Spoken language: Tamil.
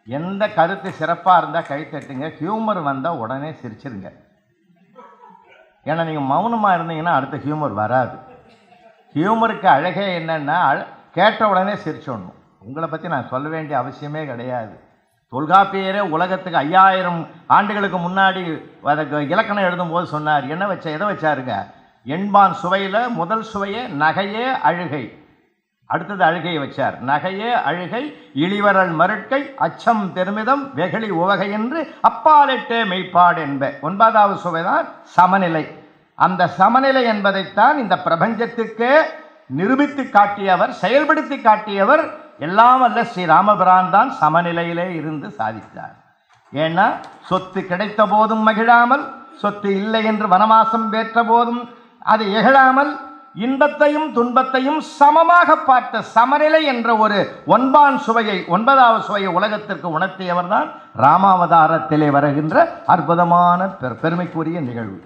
எந்த கருத்து சிறப்பாக இருந்தால் கைத்தட்டுங்க, ஹியூமர் வந்தால் உடனே சிரிச்சிருங்க. ஏன்னா நீங்கள் மௌனமாக இருந்தீங்கன்னா அடுத்த ஹியூமர் வராது. ஹியூமருக்கு அழகே என்னென்னா கேட்ட உடனே சிரிச்சிடணும். உங்களை பற்றி நான் சொல்ல வேண்டிய அவசியமே கிடையாது. தொல்காப்பியரே உலகத்துக்கு 5000 ஆண்டுகளுக்கு முன்னாடி அதுக்கு இலக்கணம் எழுதும்போது சொன்னார். எதை வச்சாருங்க? எண்பான் சுவையில் முதல் சுவையே நகையே அழுகை, அடுத்தது அழுகையை வச்சார். நகையே அழுகை, இழிவரல் மருட்கை, அச்சம் பெருமிதம், வெகுளி உவகை என்று அப்பாலிட்டே மெய்ப்பாடு என்ப. 9வது சுவைதான் சமநிலை. அந்த சமநிலை என்பதைத்தான் இந்த பிரபஞ்சத்துக்கே நிரூபித்து காட்டியவர், செயல்படுத்தி காட்டியவர் எல்லாம் அல்ல ஸ்ரீ ராமபிரான் தான் சமநிலையிலே இருந்து சாதித்தார். ஏன்னா சொத்து கிடைத்த போதும் மகிழாமல், சொத்து இல்லை என்று வனவாசம் பெற்ற போதும் அது எகழாமல், இன்பத்தையும் துன்பத்தையும் சமமாக பார்த்த சமநிலை என்ற ஒரு 9வது சுவையை உலகத்திற்கு உணர்த்தியவர் தான் ராமாவதாரத்திலே வருகின்ற அற்புதமான பெருமைக்குரிய நிகழ்வு.